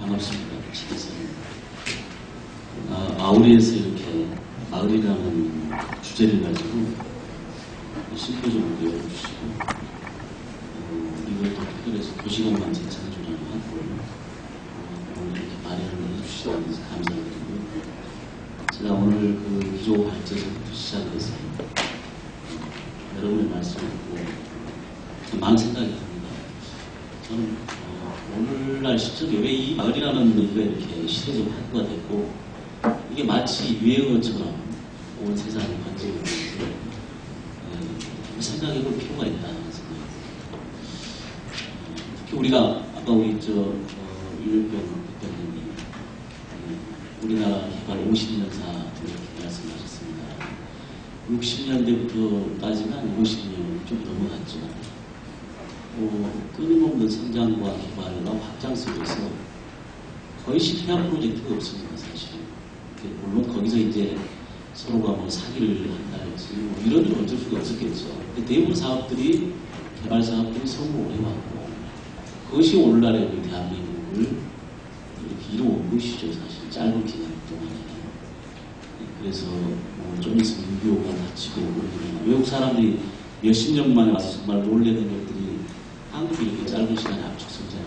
반갑습니다. 집에서 마을에서 이렇게 마을이라는 주제를 가지고 심포지엄을 열어주시고 이걸 또 특별해서 도시공간 재창조라고 하고 오늘 이렇게 마련을 해주시다니 감사드리고요. 제가 오늘 그 기조 발제서부터 시작해서 여러분의 말씀을 듣고 많은 생각이 듭니다. 저는 오늘날 시점에 왜 이 마을이라는 얘기가 이렇게 시대적으로 확보가 됐고 이게 마치 유행어처럼 온 세상에 번지고 있는지 생각해 볼 필요가 있다는 생각입니다. 특히 우리가 아까 우리 윤일병 대표님이 우리나라 개발 50년사 이렇게 말씀하셨습니다. 60년대부터 따지면 50년 좀 넘어갔죠. 끊임없는 성장과 개발과 확장 속에서 거의 실패한 프로젝트가 없습니다, 사실. 물론 거기서 이제 서로가 뭐 사기를 한다든지 뭐 이런 일 어쩔 수가 없었겠죠. 대부분 사업들이, 개발 사업들이 성공을 해왔고, 그것이 오늘날의 우리 대한민국을 이렇게 이루어온 것이죠, 사실. 짧은 기간 동안에. 그래서 좀 있으면 6.25가 닥치고, 외국 사람들이 몇십 년 만에 와서 정말 놀라는 것들이 한국이 이렇게 짧은 시간에 압축 성장을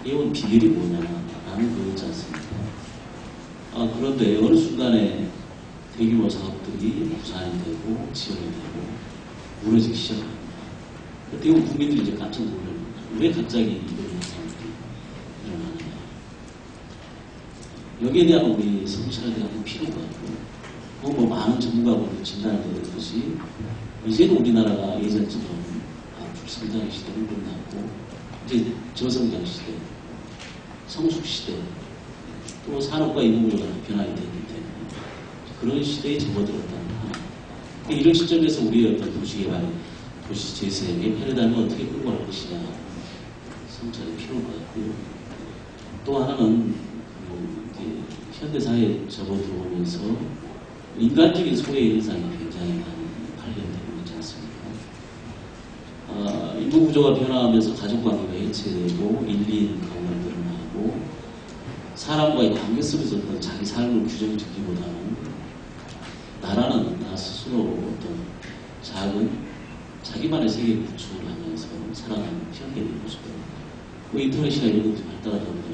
해온 비결이 뭐냐라는 거였지 않습니까? 그런데 어느 순간에 대규모 사업들이 부산이 되고 지연이 되고 무너지기 시작합니다. 대부분 국민들이 이제 깜짝 놀라는 거죠. 왜 갑자기 이런 현상들이 일어나느냐. 여기에 대한 우리 성찰에 대한 필요가 있고, 뭐 많은 전문가분들 진단을 내렸듯이 이제는 우리나라가 예전처럼 불성장의 시대는 끝났고 이제 저성장 시대, 성숙 시대, 또 산업과 인구구조가 변화가 되기 때문에 그런 시대에 접어들었다는 거. 이런 시점에서 우리의 어떤 도시개발, 도시재생의 패러다임을 어떻게 끌고 갈 것이냐 성찰이 필요가 있고요. 또 하나는 현대사회에 접어들어오면서 인간적인 소외 현상이 굉장히 많이 발견되고 있지 않습니까? 인구구조가 변화하면서 가족관계가 해체되고 1인 가구가 늘어나고 사람과의 관계 속에서 자기 삶을 규정짓기보다는 나라는 나 스스로 어떤 작은 자기만의 세계 구축을 하면서 살아가는 현대의 모습을 인터넷이나 이런 것들이 발달하다 보니까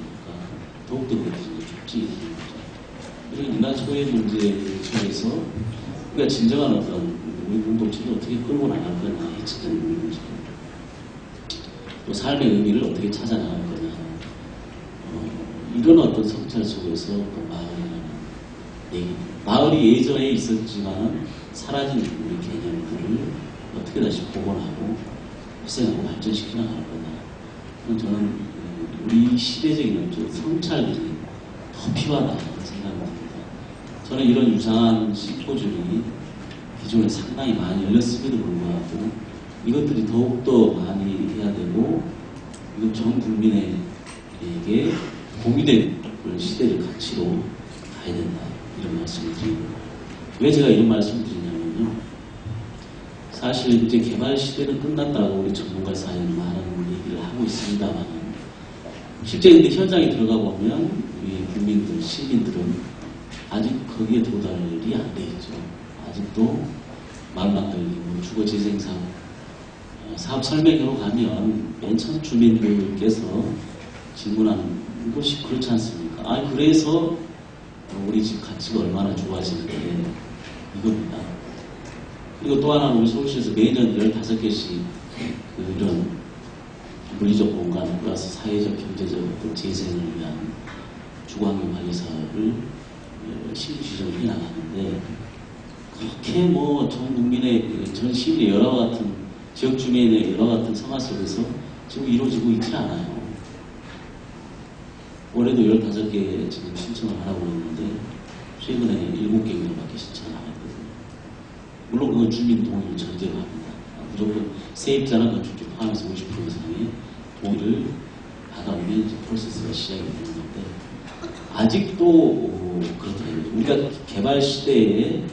더욱더 그렇게 좁지 되는 거죠. 이런 인간 소외 문제 속에서 우리가 진정한 어떤 우리 공동체를 어떻게 끌고 나갈 거냐 해치는 문제, 또 삶의 의미를 어떻게 찾아나갈 거냐, 이런 어떤 성찰 속에서 마을이라는 얘기입니다. 마을이 예전에 있었지만 사라진 우리 개념들을 어떻게 다시 복원하고 활성하고 발전시켜 나갈 거냐. 저는 우리 시대적인 어떤 성찰들이 더 필요하다는 생각입니다. 저는 이런 유사한 심포지엄이 기존에 상당히 많이 열렸음에도 불구하고 이것들이 더욱더 많이 해야 되고 이건 전 국민에게 공유된 시대를 가치로 가야 된다, 이런 말씀을 드립니다. 왜 제가 이런 말씀을 드리냐면요, 사실 이제 개발 시대는 끝났다고 우리 전문가 사이에는 많은 얘기를 하고 있습니다만 실제 근데 현장에 들어가 보면 우리 국민들, 시민들은 아직 거기에 도달이 안 돼 있죠. 아직도 말 만들기, 주거재생사업, 사업 설명회로 가면 맨 처음 주민들께서 질문하는 것이 그렇지 않습니까? 그래서 우리 집 가치가 얼마나 좋아지는데 이겁니다. 그리고 또 하나는 우리 서울시에서 매년 15개씩 이런 물리적 공간 플러스 사회적, 경제적 재생을 위한 주거환경관리 사업을 시정을 해나가는데 그렇게 전 국민의, 전 시민의 여러 같은 지역 주민의 여러 같은 생활 속에서 지금 이루어지고 있지 않아요. 올해도 15개 지금 신청을 하라고 했는데 최근에 7개밖에 신청을 안 했거든요. 물론 그건 주민 동의를 전제로 합니다. 무조건 세입자나 건축주 포함해서 50% 이상의 동의를 받아오면 이제 프로세스가 시작이 되는 건데 아직도 그렇다는 거죠. 우리가 개발 시대에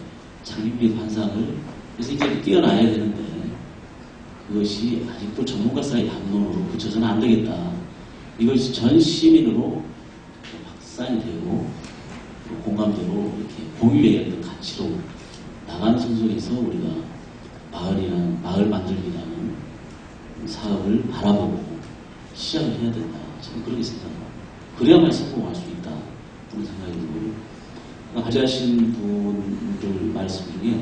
장밋빛 환상을 그래서 이제 뛰어나야 되는데 그것이 아직도 전문가 사이 담론으로 붙여서는 안 되겠다. 이것이 전 시민으로 확산이 되고 공감대로 이렇게 공유의 어떤 가치로 나가는 속에서 우리가 마을 만들기라는 사업을 바라보고 시작을 해야 된다. 저는 그렇게 생각합니다. 그래야만 성공할 수 있다. 그런 생각이 들고, 하자하신 분들 말씀 중에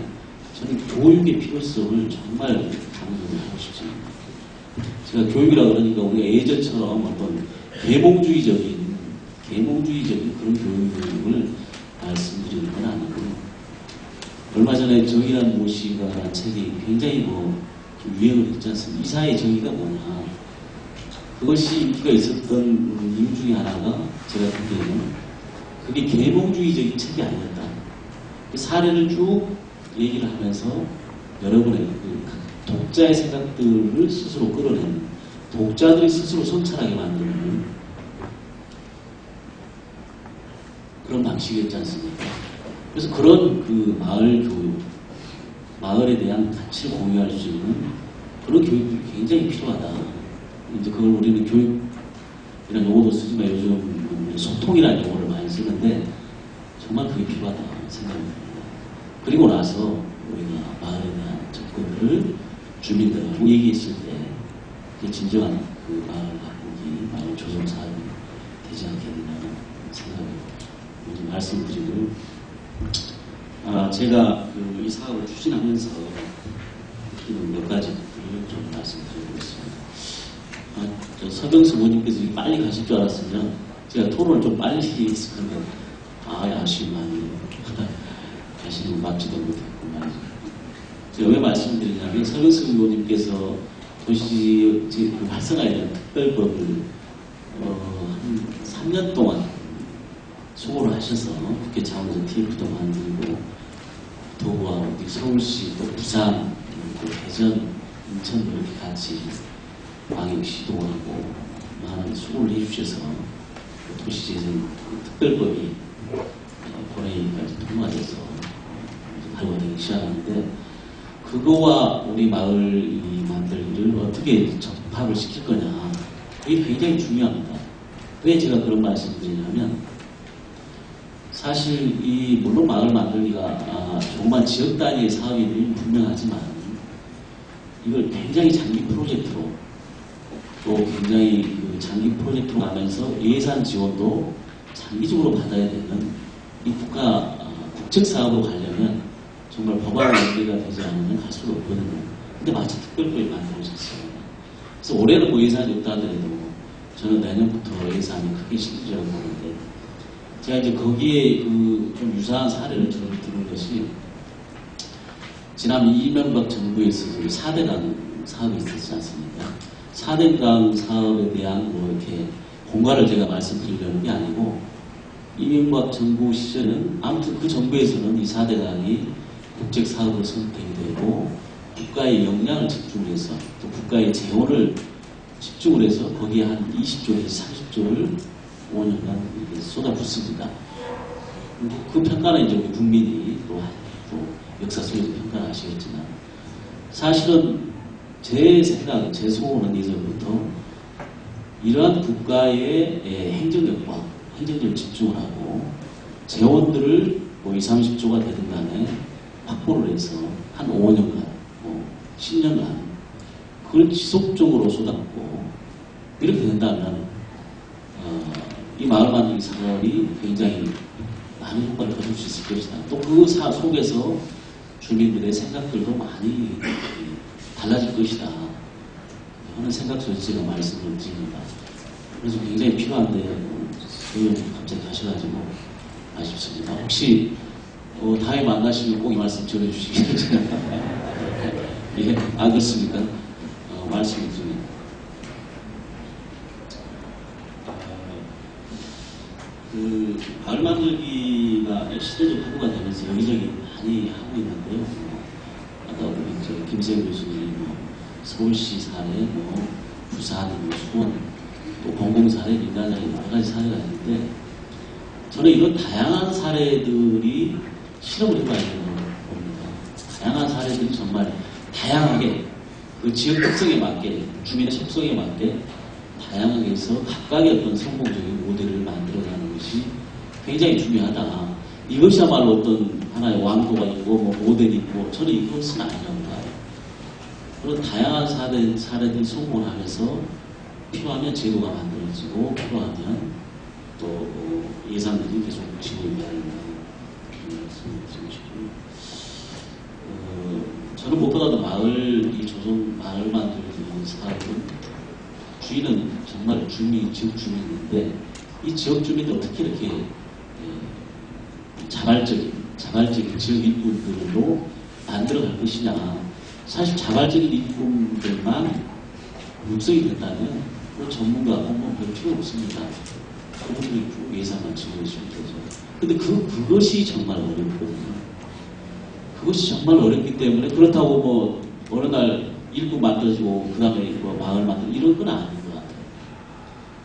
저는 교육의 필요성을 정말 강조를 하고 싶습니다. 제가 교육이라 그러니까 우리가 예전처럼 어떤 계몽주의적인 그런 교육을 말씀드리는 건 아니고, 얼마 전에 정의란 무엇이가라는 책이 굉장히 좀 유행을 했지 않습니까? 이사의 정의가 뭐냐. 그것이 인기가 있었던 이유 중에 하나가 제가 보기에는 그게 계몽주의적인 책이 아니었다. 그 사례를 쭉 얘기를 하면서 여러분의 그 독자의 생각들을 스스로 끌어내는, 독자들이 스스로 성찰하게 만드는 그런 방식이었지 않습니까? 그래서 그런 그 마을 교육, 마을에 대한 가치를 공유할 수 있는 그런 교육이 굉장히 필요하다. 이제 그걸 우리는 교육이라는 용어도 쓰지만 요즘 소통이라는 용어를 많이 쓰는데 정말 그게 필요하다 생각합니다. 그리고 나서 우리가 마을에 대한 접근을 주민들하고 얘기했을 때 그게 진정한 그 마을 가꾸기, 마을 조성 사업이 되지 않겠느냐는 생각을 요즘 말씀드리고, 제가 이 사업을 추진하면서 몇 가지 좀 말씀드리고 있습니다. 서경수 모님께서 빨리 가실 줄 알았으면 제가 토론을 좀 빨리 했을 건데, 아쉬움 많이 가시는 거 맞지도 못했고 말이죠. 제가 왜 말씀드리냐면, 서경수 의원님께서 도시 활성화에 대한 특별법을 한 3년 동안 수고를 하셔서 국회 차원에서 TF도 만들고, 도와 서울시, 또 부산, 또 대전, 인천 이렇게 같이 광역시도 하고 많은 수고를 해주셔서 도시재생 특별법이 본회의까지 통과돼서 발효되기 시작하는데, 그거와 우리 마을 만들기를 어떻게 접합을 시킬 거냐, 그게 굉장히 중요합니다. 왜 제가 그런 말씀을 드리냐면, 사실 물론 마을 만들기가 조그만 지역 단위의 사업이 분명하지만 이걸 굉장히 장기 프로젝트로, 또 굉장히 그 장기 프로젝트로 가면서 예산 지원도 장기적으로 받아야 되는 이 국책 사업으로 가려면 정말 법안 연계가 되지 않으면 할 수가 없거든요. 근데 마치 특별법이 만들어졌어요. 그래서 올해는 예산이 없다 하더라도 저는 내년부터 예산이 크게 실리라고 보는데, 제가 이제 거기에 좀 유사한 사례를 들은 것이, 지난 이명박 정부에서 4대강 사업이 있었지 않습니까? 4대강 사업에 대한 이렇게 공과를 제가 말씀드리려는 게 아니고, 이명박 정부 시절은 아무튼 그 정부에서는 이 4대강이 국책 사업으로 선택이 되고, 국가의 역량을 집중해서 또 국가의 재원을 집중을 해서 거기에 한 20조에서 30조를 5년간 쏟아붓습니다. 그 평가는 이제 우리 국민이 또 역사 속에서 평가를 하시겠지만, 사실은 제 생각, 제 소원은 예전부터 이러한 국가의 행정력과 행정력을 집중을 하고 재원들을 20, 30조가 되든 간에 확보를 해서 한 5년간, 10년간 그걸 지속적으로 쏟아붓고 이렇게 된다면 이 마을 만들기 사업이 굉장히 많은 효과를 거둘 수 있을 것이다. 또 그 속에서 주민들의 생각들도 많이 달라질 것이다 하는 생각 전체가 말씀을 드립니다. 그래서 굉장히 필요한데 의원님 갑자기 가셔가지고 아쉽습니다. 혹시 다음에 만나시면 꼭 이 말씀 전해주시기를 제가 예, 그렇습니까? 말씀을 드립니다. 마을 만들기가 시대적 화두가 되면서 여기저기 많이 하고 있는데요. 아까 우리 김세영 교수님 서울시 사례, 부산, 수원, 또 공공사례, 민간사례 여러 가지 사례가 있는데, 저는 이런 다양한 사례들이 실험을 해봐야 되는 겁니다. 다양한 사례들이 정말 다양하게 그 지역 특성에 맞게, 주민의 속성에 맞게 다양하게 해서 각각의 어떤 성공적인 모델을 만들어가는 것이 굉장히 중요하다. 이것이야말로 어떤 하나의 왕도가 있고 뭐 모델이 있고 저는 이것은 아니라고 봐요. 그런 다양한 사례들이 성공을 하면서 필요하면 제도가 만들어지고 필요하면 또 예산들이 계속 지원이 되는 말씀을 드리고 싶고요. 저는 무엇보다도 이 조선 마을 만들기 사업은 주인은 정말 지역 주민인데 이 지역 주민들 어떻게 이렇게 자발적인 지역 일꾼들로 만들어갈 것이냐. 사실 자발적인 일꾼들만 육성이 된다면 그 전문가 공무원 별 필요 없습니다. 그분들이 예산만 지원해 주면 되죠. 근데 그것이 정말 어렵거든요. 그것이 정말 어렵기 때문에 그렇다고 뭐 어느 날 일꾼 만들어지고 그 다음에 뭐 마을 만들고 이런 건 아닌 것 같아요.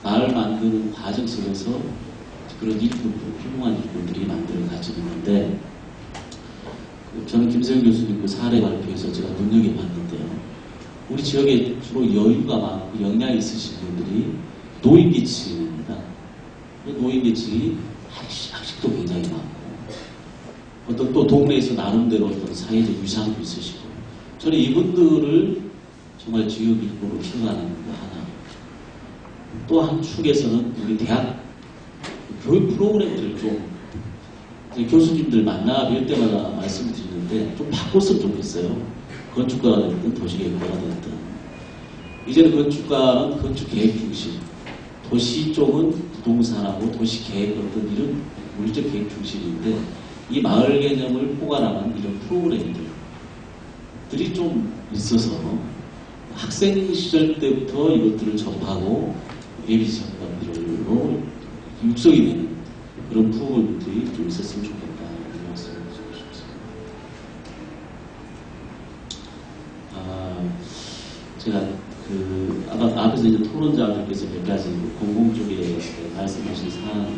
마을 만드는 과정 속에서 그런 일꾼들, 훌륭한 일꾼들이 만들어가지는 건데 저는 김세영 교수님 그 사례 발표에서 제가 눈여겨봤는데요. 우리 지역에 주로 여유가 많고 역량이 있으신 분들이 노인계층입니다. 노인계층이 학식도 굉장히 많고 어떤 또 동네에서 나름대로 어떤 사회적 위상도 있으시고 저는 이분들을 정말 지역 일꾼으로 키워가는 거 하나. 또 한 축에서는 우리 대학 교육 프로그램들을 좀 교수님들 만나 뵐 때마다 말씀드리는데 좀 바꿨으면 좋겠어요. 건축가가 됐든 도시계획가가 됐든 이제는 건축가는 건축계획 중심, 도시 쪽은 부동산하고 도시계획 어떤 이런 물리적 계획 중심인데 이 마을 개념을 포괄하는 이런 프로그램들이 좀 있어서 학생 시절 때부터 이것들을 접하고 예비 시작관들로 육성이 되는 그런 프로그램들이 좀 있었으면 좋겠다 이런 말씀을 드리고 싶습니다. 제가 아까 앞에서 이제 토론자들께서 몇 가지 공공 쪽에 말씀하신 사항을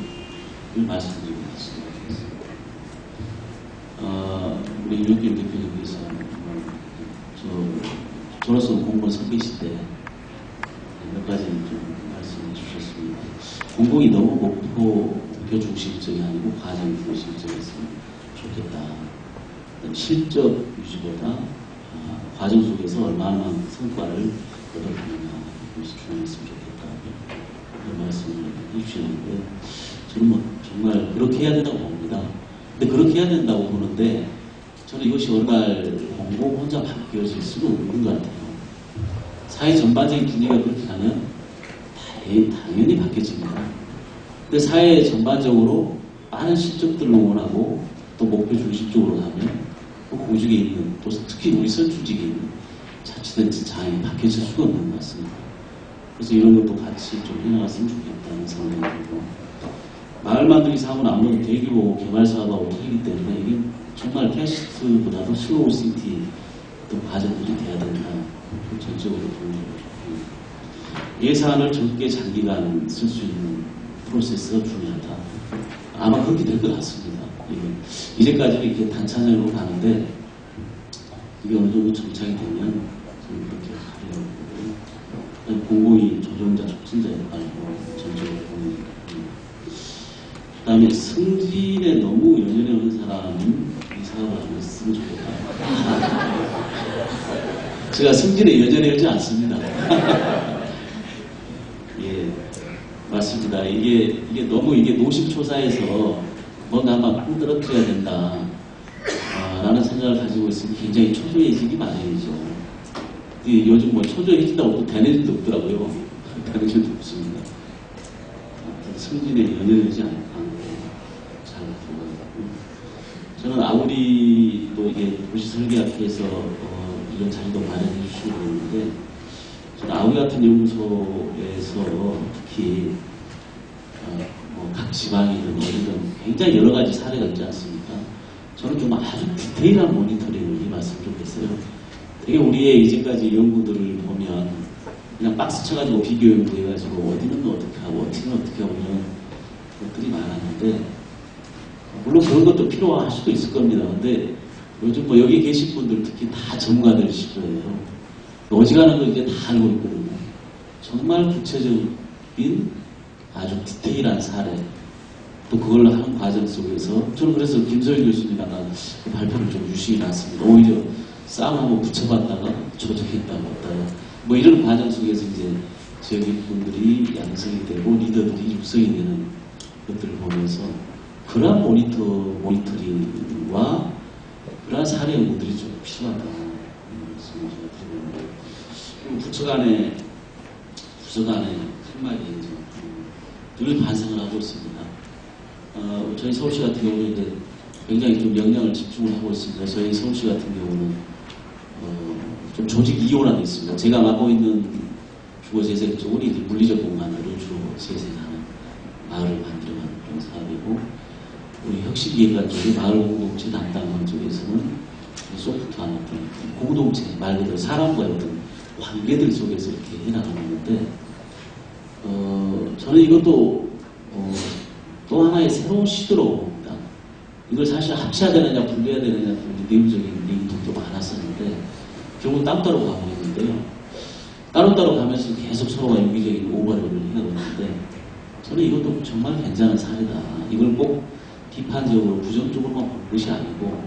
말씀드리고 있습니다. 우리 윤길 대표님께서 저로서는 공무원 선배이실 때 몇 가지 좀 말씀해 주셨습니다. 공공이 너무 목표 중심적이 아니고 과정 중심적이었으면 좋겠다. 실적 유지보다 과정 속에서 얼마나 성과를 얻어가느냐 이것이 중요했으면 좋겠다. 이런 말씀을 해주셨는데 저는 뭐 정말 그렇게 해야 된다고 봅니다. 근데 그렇게 해야 된다고 보는데 저는 이것이 어느 날 공공 혼자 바뀌어질 수는 없는 것 같아요. 사회 전반적인 분위기가 그렇게 가면 당연히 바뀌어집니다. 근데 사회 전반적으로 많은 실적들을 원하고 또 목표 중심적으로 가면 또 공직에 있는 또 특히 우리 선출직에 있는 자치된 장이 바뀌어질 수가 없는 것 같습니다. 그래서 이런 것도 같이 좀 해나갔으면 좋겠다는 생각이 들고 마을 만들기 사업은 아무래도 대규모 개발 사업하고 틀리기 때문에 이게 정말 캐시트보다도 슬로우 시티 어떤 과정들이 돼야 된다. 전적으로 보여주고 예산을 적게 장기간 쓸 수 있는 프로세스가 중요하다. 아마 그렇게 될 것 같습니다. 이제까지는 이렇게 단차적으로 가는데 이게 어느 정도 정착이 되면 저는 그렇게 하려고 하고요. 공공이 조정자, 촉진자 역할로 전적으로 보는 그 다음에 승진에 너무 연연해 오는 사람은 이 사업을 안 했으면 좋겠다. 제가 승진에 연연해 오지 않습니다. 예, 맞습니다. 이게 너무 노심초사해서 뭔가 막 흔들어뜨려야 된다. 라는 생각을 가지고 있으면 굉장히 초조해지기 마련이죠. 요즘 뭐 초조해진다고 또 되는 일도 없더라고요. 되는 일도 없습니다. 승진에 연연하지 않고 잘 들어가고 저는 아우리도 이게 도시설계학회에서 이런 자리도 마련해 주시고 있는데 저는 아우리 같은 연구소에서 특히 각 지방이든 어디든 굉장히 여러 가지 사례가 있지 않습니까? 저는 좀 아주 디테일한 모니터링을 해봤으면 좋겠어요. 되게 우리의 이제까지 연구들을 보면 그냥 박스 쳐가지고 비교 연구해가지고 어디는 어떻게 하고 어디는 어떻게 하고 이런 것들이 많았는데 물론 그런 것도 필요할 수도 있을 겁니다. 근데 요즘 뭐 여기 계신 분들 특히 다 전문가들이실 거예요. 어지간한 거 이제 다 알고 있거든요. 정말 구체적인 아주 디테일한 사례 또 그걸 하는 과정 속에서 저는 그래서 김서일 교수님 아까 그 발표를 좀 유심히 났습니다. 오히려 쌈 한번 붙여봤다가 조작했다가 왔다가 뭐 이런 과정 속에서 이제 지역인 분들이 양성이 되고 리더들이 육성이 되는 것들을 보면서 그러한 모니터링과 그러한 사례 연구들이 좀 필요하다. 말씀을 제가 드리는데 부처 간에 한마디 늘 반성을 하고 있습니다. 저희 서울시 같은 경우는 이제 굉장히 좀 역량을 집중을 하고 있습니다. 저희 서울시 같은 경우는 좀 조직 이용화되어 있습니다. 제가 맡고 있는 주거재생 쪽은 이제 물리적 공간으로 주로 재생하는 마을을 만들어가는 그런 사업이고, 우리 혁신기획관 쪽의 마을 공동체 담당하는 쪽에서는 소프트한 어떤 공동체, 말 그대로 사람과의 어떤 관계들 속에서 이렇게 해나가는 건데, 저는 이것도 또 하나의 새로운 시도로 봅니다. 이걸 사실 합쳐야 되느냐 분리해야 되느냐 내부적인 얘기도 좀 많았었는데 결국은 따로따로 가고 있는데요. 따로따로 가면서 계속 서로가 유기적인 오버랩을 해가고 있는데 저는 이것도 정말 괜찮은 사례다. 이걸 꼭 비판적으로 부정적으로만 볼 것이 아니고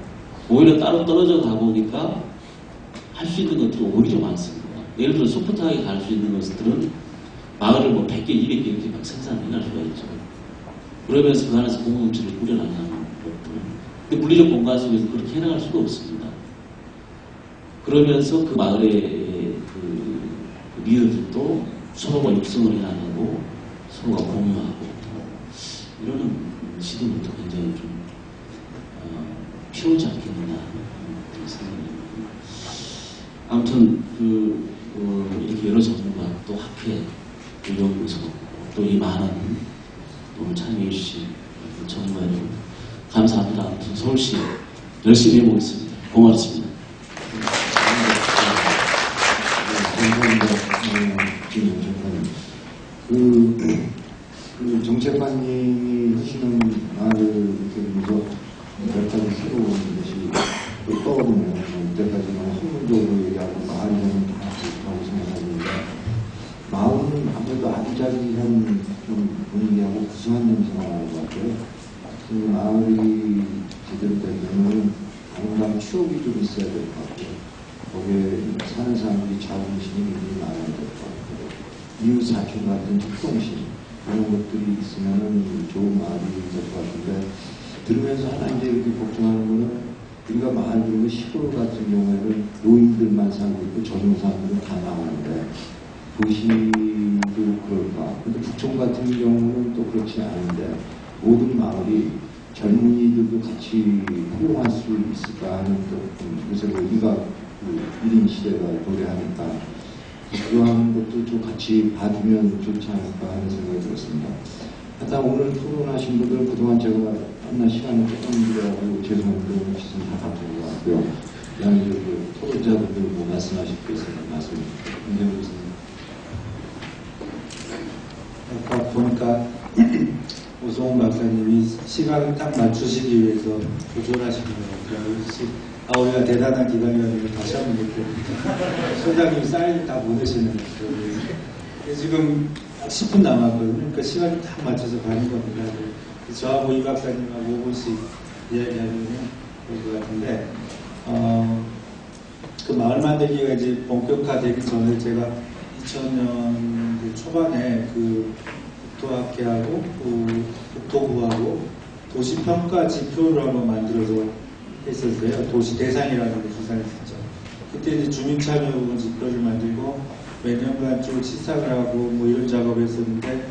오히려 따로 떨어져 가보니까 할 수 있는 것들이 오히려 많습니다. 예를 들어 소프트하게 갈 수 있는 것들은 마을을 뭐 100개, 200개 이렇게 막 생산해낼 수가 있죠. 그러면서 그 안에서 공동체를 꾸려나가는 것들. 근데 물리적 공간 속에서 그렇게 해나갈 수가 없습니다. 그러면서 그 마을의 그 리더들도 서로가 육성을 해나가고 서로가 공유하고 이러는 시도부터 굉장히 좀 필요하지 않겠느냐 그런 생각입니다. 아무튼 이렇게 여러 전문가 또 학회 또 연구소 또 이 많은 오늘 참여해 주신 전문가 여러분 감사합니다. 아무튼 서울시 열심히 해보겠습니다. 고맙습니다. 그 정책관님이 하시는 말을 들으면서 몇 가지 새로운 것이 떠오르네요. 이때까지는 학문적으로 얘기하고 마을에는 다 좋다고 생각하는데 마을은 아무래도 아기자기한 좀 분위기하고 구수한 냄새가 나는 것 같아요. 그 마을이 제대로 되면은 아무나 추억이 좀 있어야 될 것 같고요. 거기에 사는 사람들이 자부심이 굉장히 많아야 될 것 같고요. 이웃 사촌 같은 협동심 이런 것들이 있으면은 좋은 마을이 될 것 같은데 들으면서 하나 이제 이렇게 걱정하는 거는 우리가 마을 그리고 시골 같은 경우에는 노인들만 살고 있고 젊은 사람들은 다 나오는데 도시도 그럴까? 근데 북촌 같은 경우는 또 그렇지 않은데 모든 마을이 젊은이들도 같이 포용할 수 있을까 하는 또 요새 우리가 1인 시대가 도래하니까 그러한 것도 좀 같이 봐주면 좋지 않을까 하는 생각이 들었습니다. 하여튼 오늘 토론하신 분들은 그동안 제가 만난 시간을 조금 드려가지고 죄송한데 시선 다 바꾼 것 같고요. 그다음에 이제 그 토론자분들 뭐 말씀하실 게 있으면 말씀 드리겠습니다. 아까 보니까 오성훈 박사님이 시간을 딱 맞추시기 위해서 조절하시는 것 같아요. 우리가 대단한 기관이라는 다시 한번 느끼고 소장님 사인 다 보내시는 것 같아요. 지금 10분 남았거든요. 그러니까 시간이 딱 맞춰서 가는 겁니다. 저하고 이 박사님하고 5분씩 이야기하면 될 것 같은데 그 마을 만들기가 이제 본격화되기 전에 제가 2000년 초반에 그 국토학회하고 국토부하고 도시평가 지표를 한번 만들어서 했었어요. 도시 대상이라는 걸 구상했었죠. 그때 이제 주민참여 부분 지표를 만들고 몇 년간 쭉 시상을 하고 뭐 이런 작업을 했었는데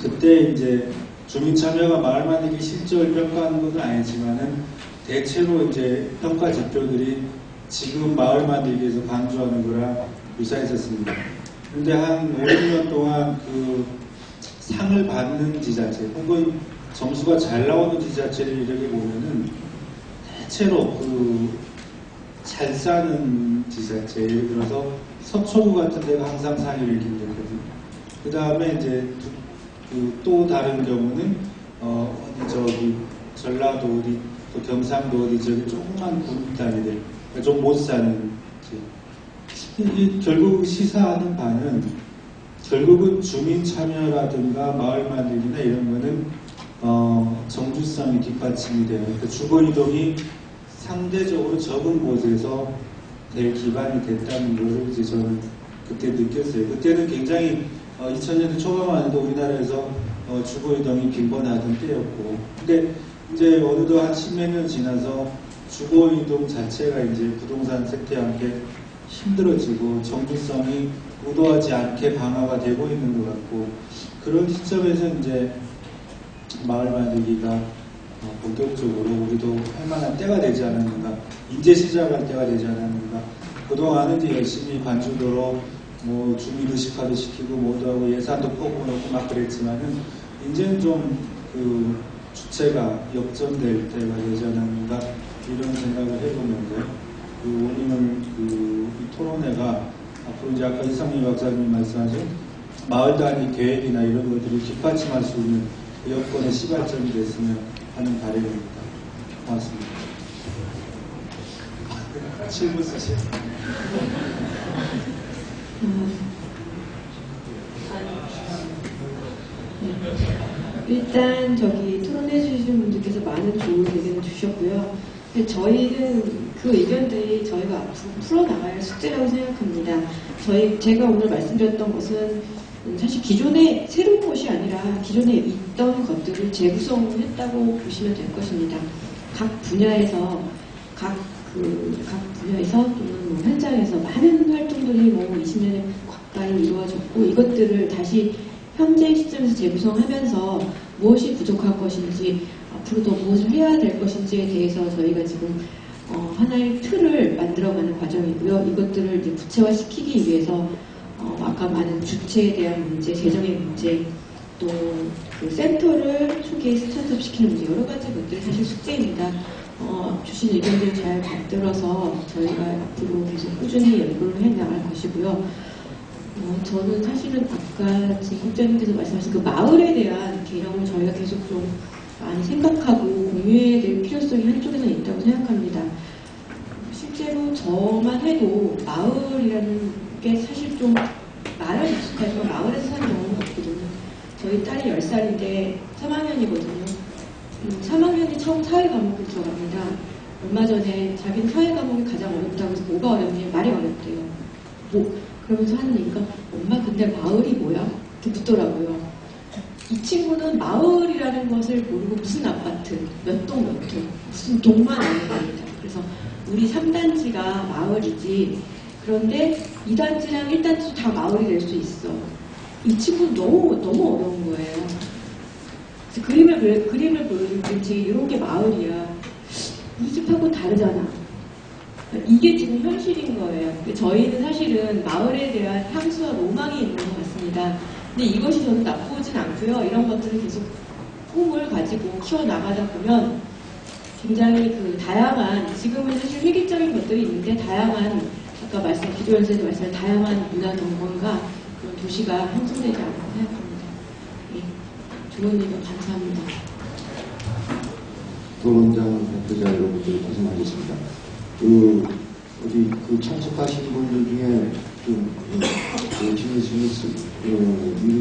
그때 이제 주민참여가 마을 만들기 실적을 평가하는 것은 아니지만은 대체로 이제 평가 지표들이 지금 마을 만들기에서 강조하는 거랑 유사했었습니다. 근데 한 5, 6년 동안 그 상을 받는 지자체 혹은 점수가 잘 나오는 지자체를 이렇게 보면은 대체로 그 잘 사는 지자체, 예를 들어서 서초구 같은 데가 항상 상위를 기록했거든요. 그 다음에 이제 또 다른 경우는 어디 저기 전라도 어디 또 경상도 어디 저기 조그만 군 단위들 좀 못 사는 결국 시사하는 바는 결국은 주민 참여라든가 마을 만들기나 이런 거는 정체성이 뒷받침이 돼요. 그러니까 주거이동이 상대적으로 적은 곳에서 될 기반이 됐다는 것을 이제 저는 그때 느꼈어요. 그때는 굉장히 2000년대 초반만 해도 우리나라에서 주거이동이 빈번하던 때였고, 근데 이제 어느덧 한 10몇 년 지나서 주거이동 자체가 이제 부동산 세태와 함께 힘들어지고 정체성이 의도하지 않게 방화가 되고 있는 것 같고, 그런 시점에서 이제 마을 만들기가 본격적으로 우리도 할 만한 때가 되지 않았는가, 이제 시작할 때가 되지 않았는가. 그동안은 이제 열심히 관주도로 뭐 주민의식화도 시키고 뭐도 하고 예산도 뽑아놓고 막 그랬지만은 이제는 좀 그 주체가 역전될 때가 되지 않았는가 이런 생각을 해보면서 그 오늘 이 토론회가 앞으로 이제 아까 이상민 박사님이 말씀하신 마을 단위 계획이나 이런 것들을 뒷받침할 수 있는 여건의 시발점이 됐으면 하는 바람입니다. 고맙습니다. 질문 쓰세요. 일단 토론해 주신 분들께서 많은 좋은 의견을 주셨고요. 근데 저희는 그 의견들이 저희가 앞으로 풀어나가야 할 숙제라고 생각합니다. 제가 오늘 말씀드렸던 것은 사실 기존에 새로운 것이 아니라 기존에 있던 것들을 재구성했다고 보시면 될 것입니다. 각 분야에서 또는 뭐 현장에서 많은 활동들이 20년에 가까이 이루어졌고, 이것들을 다시 현재 시점에서 재구성하면서 무엇이 부족한 것인지, 앞으로 더 무엇을 해야 될 것인지에 대해서 저희가 지금 하나의 틀을 만들어가는 과정이고요. 이것들을 이제 구체화시키기 위해서 아까 많은 주체에 대한 문제, 재정의 문제, 또 그 센터를 초기에 스타트업시키는 문제, 여러 가지 것들이 사실 숙제입니다. 주신 의견들 잘 받들어서 저희가 앞으로 계속 꾸준히 연구를 해나갈 것이고요. 저는 사실은 아까 지금 국장님께서 말씀하신 그 마을에 대한 개념을 저희가 계속 좀 많이 생각하고 공유해야 될 필요성이 한쪽에는 있다고 생각합니다. 실제로 저만 해도 마을이라는 게 사실 좀 말은 익숙하지만 마을에서 사는 경우는 없거든요. 저희 딸이 10살인데 3학년이거든요. 3학년이 처음 사회 과목을 들어갑니다. 얼마 전에 자기는 사회 과목이 가장 어렵다고 해서 뭐가 어렵냐, 말이 어렵대요. 그러면서 하는 얘기가, 엄마 근데 마을이 뭐야? 이렇게 묻더라고요. 이 친구는 마을이라는 것을 모르고 무슨 아파트, 몇 동 몇 동, 무슨 동만 아는 겁니다. 그래서 우리 3단지가 마을이지, 그런데 2단지랑 1단지도 다 마을이 될 수 있어. 이 친구는 너무 어려운 거예요. 그래서 그림을 보여줄 때 이런 게 마을이야. 우리 집하고 다르잖아. 이게 지금 현실인 거예요. 저희는 사실은 마을에 대한 향수와 로망이 있는 것 같습니다. 근데 이것이 저는 나쁘진 않고요. 이런 것들을 계속 꿈을 가지고 키워나가다 보면 굉장히 다양한, 지금은 사실 획일적인 것들이 있는데 다양한, 아까 기조연수에서 말씀한 다양한 문화 경험과 그런 도시가 형성되지 않을까 생각합니다. 좋은 의견 감사합니다. 토론장 대표자 여러분들 고생하셨습니다. 참석하신 분들 중에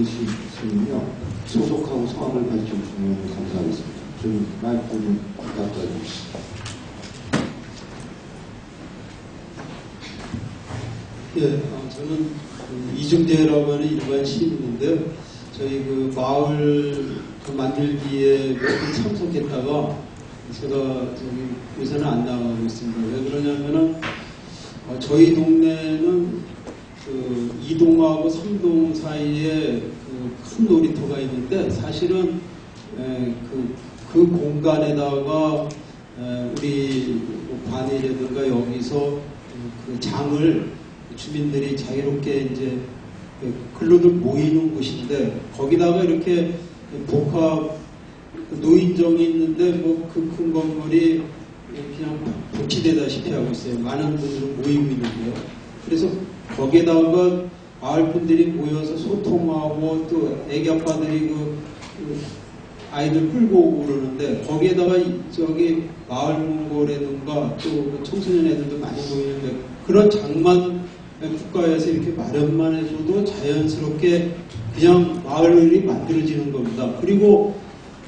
질의하시면요, 소속하고 성함을 밝혀주시면 감사하겠습니다. 좀 마이크 좀 가까이 주시죠. 예, 저는 이중대라고 하는 일반 시민인데요. 저희 마을 만들기에 몇 번 참석했다가 제가 요새는 안 나가고 있습니다. 왜 그러냐면은 저희 동네는 2동하고 3동 사이에 큰 놀이터가 있는데, 사실은 그 공간에다가 우리 관이라든가 여기서 그 장을 주민들이 자유롭게 이제 근로들 모이는 곳인데, 거기다가 이렇게 복합 노인정이 있는데 그 큰 건물이 그냥 복치되다시피 하고 있어요. 많은 분들이 모이고 있는데요. 그래서 거기에다가 마을 분들이 모여서 소통하고 또 애기 아빠들이 아이들 끌고 오고 그러는데, 거기에다가 저기 마을 몽골이라든가 또 청소년 애들도 많이 모이는데, 그런 장만 국가에서 이렇게 마련만 해줘도 자연스럽게 그냥 마을이 만들어지는 겁니다. 그리고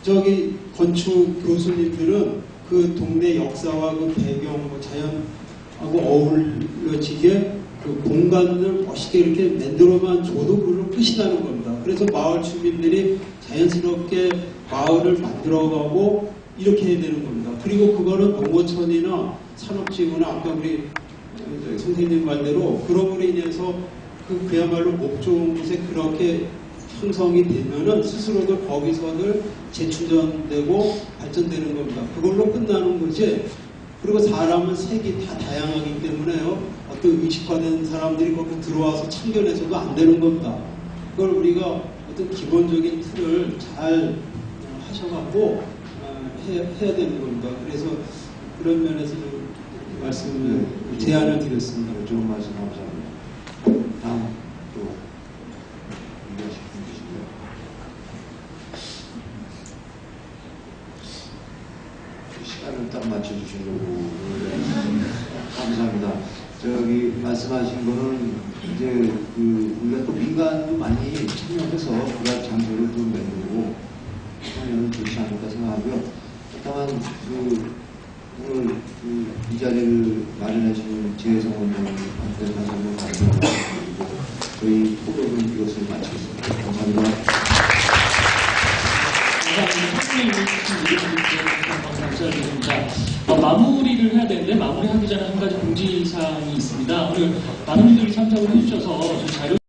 저기 건축 교수님들은 그 동네 역사와 그 배경, 뭐 자연하고 어울려지게 그 공간을 멋있게 이렇게 만들어만 줘도 그걸로 끝이 나는 겁니다. 그래서 마을 주민들이 자연스럽게 마을을 만들어가고 이렇게 해야 되는 겁니다. 그리고 그거는 농어촌이나 산업지구나 아까 우리 선생님 말대로 그럼으로 인해서 그야말로 목 좋은 곳에 그렇게 형성이 되면은 스스로도 거기서들 재충전되고 발전되는 겁니다. 그걸로 끝나는 거지. 그리고 사람은 색이 다 다양하기 때문에요. 어떤 의식화된 사람들이 거기 들어와서 참견해서도 안 되는 겁니다. 그걸 우리가 어떤 기본적인 틀을 잘 하셔갖고 해야 되는 겁니다. 그래서 그런 면에서 말씀을 제안을 드렸습니다. 좋은 말씀 감사합니다. 다음 또 얘기하실 분 계신가요? 시간을 딱 맞춰주시려고 감사합니다. 저기 말씀하신 거는 이제 우리가 또 민간도 많이 참여해서 그런 장소를 좀 만들고 하면 좋지 않을까 생각하고요. 다만 오늘 이 자리를 마련하시는 재성 원장님한테 다시 한번 감사드리고 저희 토론은 이것을 마치겠습니다. 감사합니다. 감사합니다. 마무리를 해야 되는데 마무리하기 전에 한 가지 공지사항이 있습니다. 오늘 많은 분들이 참석을 해주셔서 자료